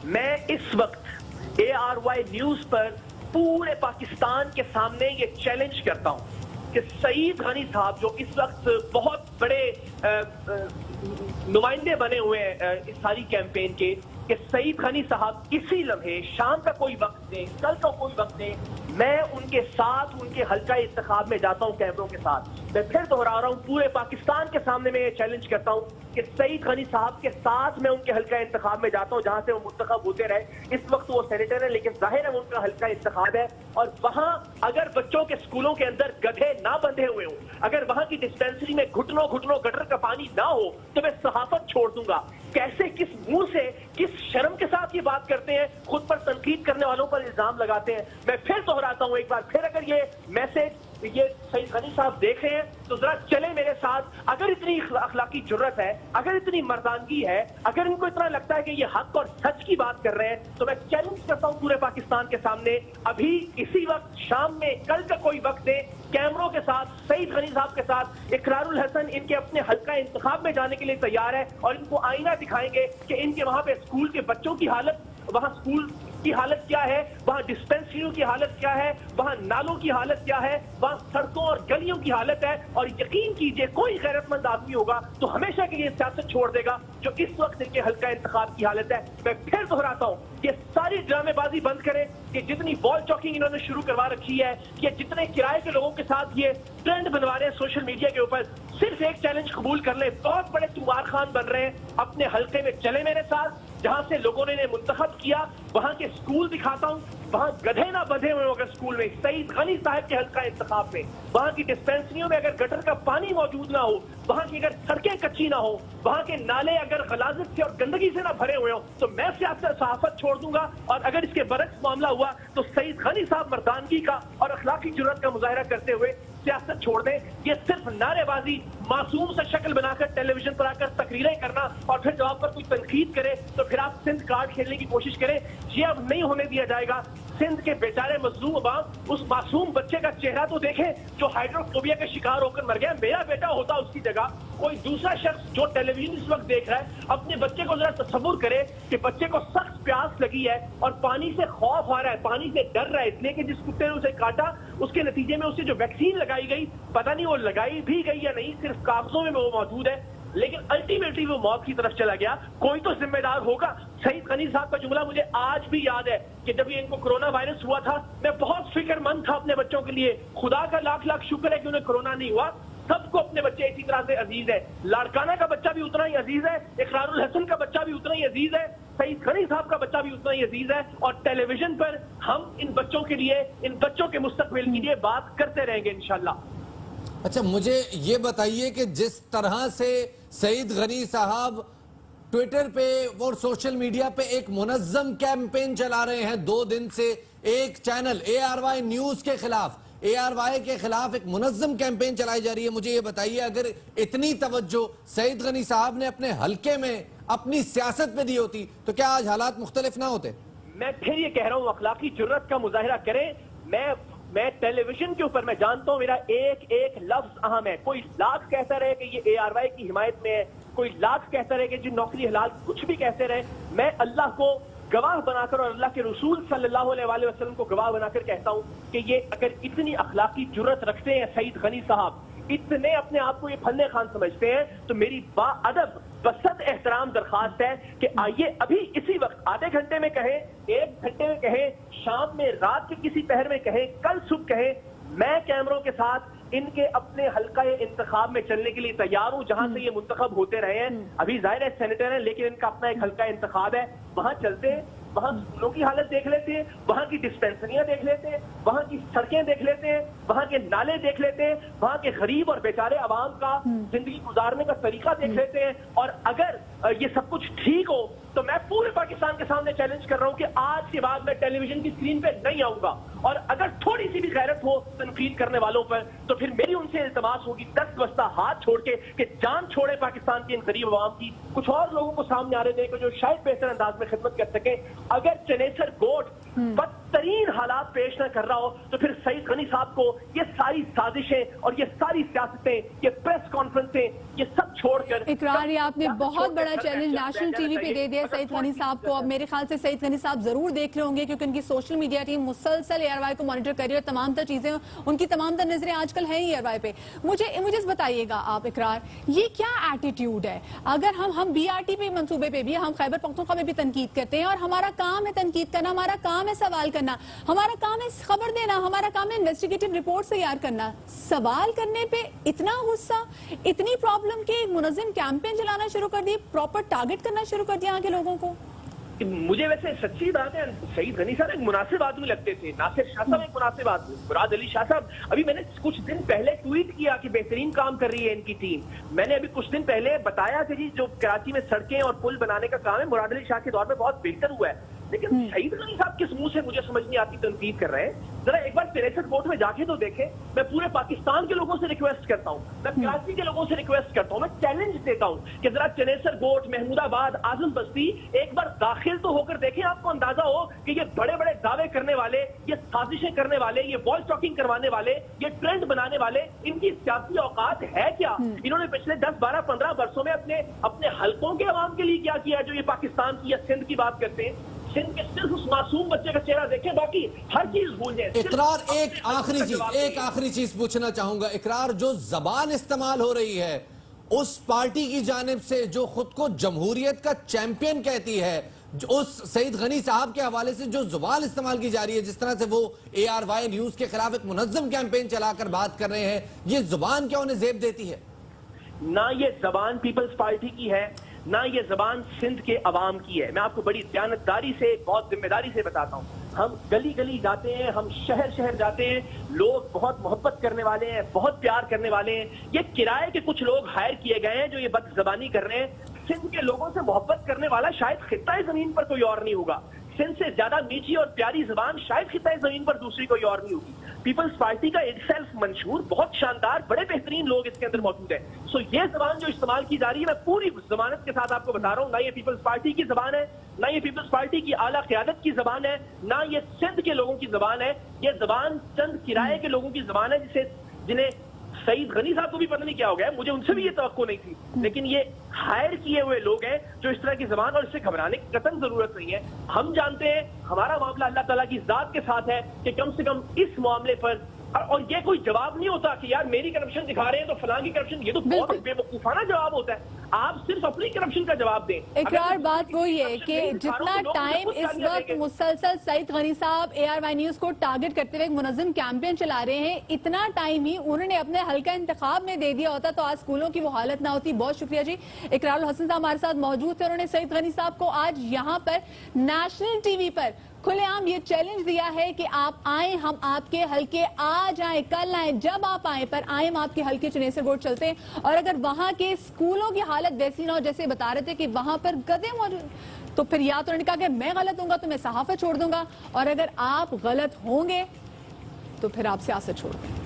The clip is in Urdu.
میں اس وقت ARY نیوز پر پورے پاکستان کے سامنے یہ چیلنج کرتا ہوں کہ سعید غنی صاحب جو اس وقت بہت بڑے نمائندے بنے ہوئے ہیں اس ساری کیمپین کے، کہ سعید غنی صاحب اسی لمحے شام کا کوئی وقت دیں، کل کا کوئی وقت دیں، میں ان کے ساتھ ان کے حلقہ انتخاب میں جاتا ہوں کیمروں کے ساتھ۔ میں پھر دہرا رہا ہوں، پورے پاکستان کے سامنے میں یہ چیلنج کرتا ہوں کہ سعید غنی صاحب کے ساتھ میں ان کے حلقہ انتخاب میں جاتا ہوں جہاں سے وہ منتخب ہوتے رہے۔ اس وقت وہ سینیٹر ہے لیکن ظاہر ہے وہ ان کا حلقہ انتخاب ہے، اور وہاں اگر بچوں کے اسکولوں کے اندر گدھے نہ بندھے ہوئے ہوں، اگر وہاں کی ڈسپینسری میں گھٹنوں گٹر کا پانی نہ ہو تو میں صحافت چھوڑ دوں گا۔ کیسے، کس منہ سے، کس شرم کے ساتھ یہ بات کرتے ہیں، خود پر تنقید کرنے والوں پر الزام لگاتے ہیں۔ میں پھر دہراتا ہوں ایک بار پھر، اگر یہ میسج یہ سعید غنی صاحب دیکھ رہے ہیں تو ذرا چلے میرے ساتھ۔ اگر اتنی اخلاقی جرت ہے، اگر اتنی مردانگی ہے، اگر ان کو اتنا لگتا ہے کہ یہ حق اور سچ کی بات کر رہے ہیں، تو میں چیلنج کرتا ہوں پورے پاکستان کے سامنے، ابھی اسی وقت شام میں کل کا کوئی وقت دے، کیمروں کے ساتھ سعید غنی صاحب کے ساتھ اقرار الحسن ان کے اپنے حلقہ انتخاب میں جانے کے لیے تیار ہے، اور ان کو آئینہ دکھائیں گے کہ ان کے وہاں پہ اسکول کے بچوں کی حالت، وہاں اسکول کی حالت کیا ہے، وہاں ڈسپینسریوں کی حالت کیا ہے، وہاں نالوں کی حالت کیا ہے، وہاں سڑکوں اور گلیوں کی حالت ہے۔ اور یقین کیجئے کوئی غیرت مند آدمی ہوگا تو ہمیشہ کے لیے سیاست چھوڑ دے گا جو اس وقت ان کے حلقہ انتخاب کی حالت ہے۔ میں پھر دہراتا ہوں، یہ ساری ڈرامے بازی بند کریں کہ جتنی وال چاکنگ انہوں نے شروع کروا رکھی ہے، کہ جتنے کرائے کے لوگوں کے ساتھ یہ ٹرینڈ بنوا رہے ہیں سوشل میڈیا کے اوپر، صرف ایک چیلنج قبول کر لیں، بہت بڑے تمار خان بن رہے ہیں، اپنے حلقے میں چلے میرے ساتھ، جہاں سے لوگوں نے انہیں منتخب کیا، وہاں کے اسکول دکھاتا ہوں، وہاں گدھے نہ بندھے ہوئے اگر اسکول میں، سعید غنی صاحب کے حلقہ انتخاب میں، وہاں کی ڈسپینسریوں میں اگر گٹر کا پانی موجود نہ ہو، وہاں کی اگر سڑکیں کچی نہ ہو، وہاں کے نالے اگر غلاظت سے اور گندگی سے نہ بھرے ہوئے ہوں، تو میں صحافت چھوڑ دوں گا۔ اور اگر اس کے برعکس معاملہ ہوا تو سعید غنی صاحب مردانگی کا اور اخلاقی جرات کا مظاہرہ کرتے ہوئے سیاست چھوڑ دیں۔ یہ صرف نعرے بازی، معصوم سے شکل بنا کر ٹیلی ویژن پر آ کر تقریریں کرنا اور پھر جواب پر کوئی تنقید کرے تو پھر آپ سندھ کارڈ کھیلنے کی کوشش کریں، یہ اب نہیں ہونے دیا جائے گا۔ سندھ کے بیچارے مظلوم عوام اس معصوم بچے کا چہرہ تو دیکھیں جو ہائیڈروفوبیا کا شکار ہو کر مر گیا۔ میرا بیٹا ہوتا اس کی جگہ، کوئی دوسرا شخص جو ٹیلی ویژن اس وقت دیکھ رہا ہے، اپنے بچے کو ذرا تصور کرے کہ بچے کو سخت پیاس لگی ہے اور پانی سے خوف آ رہا ہے، پانی سے ڈر رہا ہے، اس لیے کہ جس کتے نے اسے کاٹا اس کے نتیجے میں اسے جو ویکسین لگائی گئی، پتہ نہیں وہ لگائی بھی گئی یا نہیں، صرف کاغذوں میں وہ موجود ہے، لیکن الٹیمیٹلی وہ موت کی طرف چلا گیا۔ کوئی تو ذمہ دار ہوگا۔ سعید غنی صاحب کا جملہ مجھے آج بھی یاد ہے کہ جب یہ ان کو کرونا وائرس ہوا تھا، میں بہت فکر مند تھا اپنے بچوں کے لیے، خدا کا لاکھ لاکھ شکر ہے کہ انہیں کرونا نہیں ہوا۔ سب کو اپنے بچے اسی طرح سے عزیز ہے، لاڑکانہ کا بچہ بھی اتنا ہی عزیز ہے، اقرار الحسن کا بچہ بھی اتنا ہی عزیز ہے، سعید غنی صاحب کا بچہ بھی اتنا ہی عزیز ہے، اور ٹیلی ویژن پر ہم ان بچوں کے لیے، ان بچوں کے مستقبل کے لیے بات کرتے رہیں گے انشاءاللہ۔ اچھا مجھے یہ بتائیے کہ جس طرح سے سعید غنی صاحب ٹویٹر پہ اور سوشل میڈیا پہ ایک منظم کیمپین چلا رہے ہیں، 2 دن سے ایک چینل ARY نیوز کے خلاف، ARY کے خلاف ایک منظم کیمپین چلائی جا رہی ہے، مجھے یہ بتائیے اگر اتنی توجہ سعید غنی صاحب نے اپنے حلقے میں اپنی سیاست پہ دی ہوتی تو کیا آج حالات مختلف نہ ہوتے؟ میں پھر یہ کہہ رہا ہوں، اخلاقی جرت کا مظاہرہ کریں۔ میں ٹیلی ویژن کے اوپر میں جانتا ہوں میرا ایک ایک لفظ اہم ہے۔ کوئی لاکھ کہتا رہے کہ یہ ARY کی حمایت میں ہے، کوئی لاکھ کہتا رہے کہ جو نوکری حلال، کچھ بھی کہتے رہے، میں اللہ کو گواہ بنا کر اور اللہ کے رسول صلی اللہ علیہ وآلہ وسلم کو گواہ بنا کر کہتا ہوں کہ یہ اگر اتنی اخلاقی جرت رکھتے ہیں سعید غنی صاحب، اتنے اپنے آپ کو یہ پھنے خان سمجھتے ہیں، تو میری با ادب بسط احترام درخواست ہے کہ آئیے ابھی اسی وقت، آدھے گھنٹے میں کہیں، 1 گھنٹے میں کہیں، شام میں، رات کے کسی پہر میں کہیں، کل صبح کہیں، میں کیمروں کے ساتھ ان کے اپنے حلقہ انتخاب میں چلنے کے لیے تیار ہوں جہاں سے یہ منتخب ہوتے رہے ہیں۔ ابھی ظاہر ہے سینیٹر ہیں لیکن ان کا اپنا ایک حلقہ انتخاب ہے، وہاں چلتے ہیں، وہاں اسکولوں کی حالت دیکھ لیتے ہیں، وہاں کی ڈسپینسریاں دیکھ لیتے ہیں، وہاں کی سڑکیں دیکھ لیتے ہیں، وہاں کے نالے دیکھ لیتے ہیں، وہاں کے غریب اور بیچارے عوام کا زندگی گزارنے کا طریقہ دیکھ لیتے ہیں، اور اگر یہ سب کچھ ٹھیک ہو تو میں پورے پاکستان کے سامنے چیلنج کر رہا ہوں کہ آج کے بعد میں ٹیلی ویژن کی اسکرین پہ نہیں آؤں گا، اور اگر تھوڑی سی بھی غیرت ہو تنقید کرنے والوں پر تو پھر میری ان سے التماس ہوگی دست بستہ ہاتھ چھوڑ کے کہ جان چھوڑے پاکستان کے ان غریب عوام کی، کچھ اور لوگوں کو سامنے آنے دیں کہ جو شاید بہتر انداز میں خدمت کر سکیں. اگر چنیسر گوٹ بدترین حالات پیش نہ کر رہا ہو تو پھر سعید غنی صاحب کو یہ ساری سازشیں اور یہ ساری سیاستیں، یہ پریس کانفرنسیں، یہ سب چھوڑ کر اقرار یہ آپ نے بہت بڑا چیلنج نیشنل ٹی وی پہ دے دیا سعید غنی صاحب کو. اب میرے خیال سے سعید غنی صاحب ضرور دیکھ رہے ہوں گے کیونکہ ان کی سوشل میڈیا ٹیم مسلسل اے آر وائی کو مانیٹر کر رہی ہے اور تمام تر چیزیں ان کی تمام تر نظریں آج کل ہیں ہی اے آر وائی پہ. مجھے بتائیے گا آپ اقرار، یہ کیا ایٹیٹیوڈ ہے؟ اگر ہم بی آر ٹی پہ منصوبے پہ بھی، ہم خیبر پختونخوا میں بھی تنقید کرتے ہیں اور ہمارا کام ہے تنقید کرنا، ہمارا کام ہے سوال کرنا، ہمارا کام ہے خبر دینا، ہمارا کام ہے انویسٹیگیٹو رپورٹ تیار کرنا. سوال کرنے پہ اتنا غصہ، اتنی پرابلم کہ منظم کیمپین چلانا شروع کر دی، پراپر ٹارگٹ کرنا شروع کر دیا یہاں کے لوگوں کو. مجھے ویسے سچی بات ہے سعید غنی صاحب ایک مناسب آدمی لگتے تھے، ناصر شاہ صاحب ایک مناسب آدمی، مراد علی شاہ صاحب. ابھی میں نے کچھ دن پہلے ٹویٹ کیا کہ بہترین کام کر رہی ہے ان کی ٹیم. میں نے ابھی کچھ دن پہلے بتایا کہ جی جو کراچی میں سڑکیں اور پل بنانے کا کام ہے مراد علی شاہ کے دور میں بہت بہتر ہوا ہے. لیکن سعید غنی صاحب کس منہ سے مجھے سمجھ نہیں آتی تنقید کر رہے ہیں. ذرا ایک بار چنیسر گوٹ میں جا کے تو دیکھیں. میں پورے پاکستان کے لوگوں سے ریکویسٹ کرتا ہوں، میں کراچی کے لوگوں سے ریکویسٹ کرتا ہوں، میں چیلنج دیتا ہوں کہ ذرا چنیسر گوٹ، محمود آباد، اعظم بستی ایک بار داخل تو ہو کر دیکھیں. آپ کو اندازہ ہو کہ یہ بڑے بڑے دعوے کرنے والے، یہ سازشیں کرنے والے، یہ وال ٹاکنگ کروانے والے، یہ ٹرینڈ بنانے والے، ان کی سیاسی اوقات ہے کیا؟ انہوں نے پچھلے 10 12 15 برسوں میں اپنے حلقوں کے عوام کے لیے کیا کیا جو یہ پاکستان کی یا سندھ کی بات کرتے ہیں؟ سندھ کے صرف اس معصوم بچے کا چہرہ دیکھیں، باقی ہر چیز بھول جائیں. اقرار ایک آخری چیز پوچھنا چاہوں گا. اقرار، جو زبان استعمال ہو رہی ہے اس پارٹی کی جانب سے جو خود کو جمہوریت کا چیمپئن کہتی ہے، اس سعید غنی صاحب کے حوالے سے جو زبان استعمال کی جا رہی ہے، جس طرح سے وہ اے آر وائی نیوز کے خلاف ایک منظم کیمپین چلا کر بات کر رہے ہیں، یہ زبان کیا انہیں زیب دیتی ہے؟ نہ یہ زبان پیپلز پارٹی کی ہے، نہ یہ زبان سندھ کے عوام کی ہے. میں آپ کو بڑی دیانتداری سے، بہت ذمہ داری سے بتاتا ہوں. ہم گلی گلی جاتے ہیں، ہم شہر شہر جاتے ہیں، لوگ بہت محبت کرنے والے ہیں، بہت پیار کرنے والے ہیں. یہ کرائے کے کچھ لوگ ہائر کیے گئے ہیں جو یہ بد زبانی کر رہے ہیں. سندھ کے لوگوں سے محبت کرنے والا شاید خطہ زمین پر کوئی اور نہیں ہوگا. سندھ سے زیادہ میٹھی اور پیاری زبان شاید خطہ زمین پر دوسری کوئی اور نہیں ہوگی. پیپلز پارٹی کا ایک سیلف منشور، بہت شاندار، بڑے بہترین لوگ اس کے اندر موجود ہیں. سو یہ زبان جو استعمال کی جا رہی ہے، میں پوری ضمانت کے ساتھ آپ کو بتا رہا ہوں، نہ یہ پیپلز پارٹی کی زبان ہے، نہ یہ پیپلز پارٹی کی اعلیٰ قیادت کی زبان ہے، نہ یہ سندھ کے لوگوں کی زبان ہے. یہ زبان چند کرائے کے لوگوں کی زبان ہے جنہیں سعید غنی صاحب کو بھی پتہ نہیں کیا ہو گیا، مجھے ان سے بھی یہ توقع نہیں تھی. لیکن یہ ہائر کیے ہوئے لوگ ہیں جو اس طرح کی زبان، اور اس سے گھبرانے کی قطعاً ضرورت نہیں ہے. ہم جانتے ہیں ہمارا معاملہ اللہ تعالیٰ کی ذات کے ساتھ ہے کہ کم سے کم اس معاملے پر، اور یہ کوئی جواب نہیں ہوتا کہ یار میری کرپشن دکھا رہے ہیں تو فلاں کی کرپشن، یہ تو بہت بے وقوفانہ جواب ہوتا ہے. آپ صرف اپنی کرپشن کا جواب دیں. اقرار بات وہی ہے کہ جتنا ٹائم اس وقت مسلسل سعید غنی صاحب اے آر وائی نیوز کو ٹارگٹ کرتے ہوئے ایک منظم کیمپین چلا رہے ہیں، اتنا ٹائم ہی انہوں نے اپنے حلقہ انتخاب میں دے دیا ہوتا تو آج اسکولوں کی وہ حالت نہ ہوتی. بہت شکریہ جی. اقرار الحسن صاحب ہمارے ساتھ موجود تھے، انہوں نے سعید غنی صاحب کو آج یہاں پر نیشنل ٹی وی پر کھلے عام یہ چیلنج دیا ہے کہ آپ آئیں، ہم آپ کے حلقے آج آئیں، کل آئیں، جب آپ آئیں، پر آئیں ہم آپ کے حلقے چنیسر گوٹ چلتے ہیں. اور اگر وہاں کے اسکولوں کی حالت ویسی نہ ہو جیسے بتا رہے تھے کہ وہاں پر گدھے موجود، تو پھر یا تو انہوں نے کہا کہ میں غلط ہوں گا تو میں صحافت چھوڑ دوں گا، اور اگر آپ غلط ہوں گے تو پھر آپ سیاست چھوڑ دیں.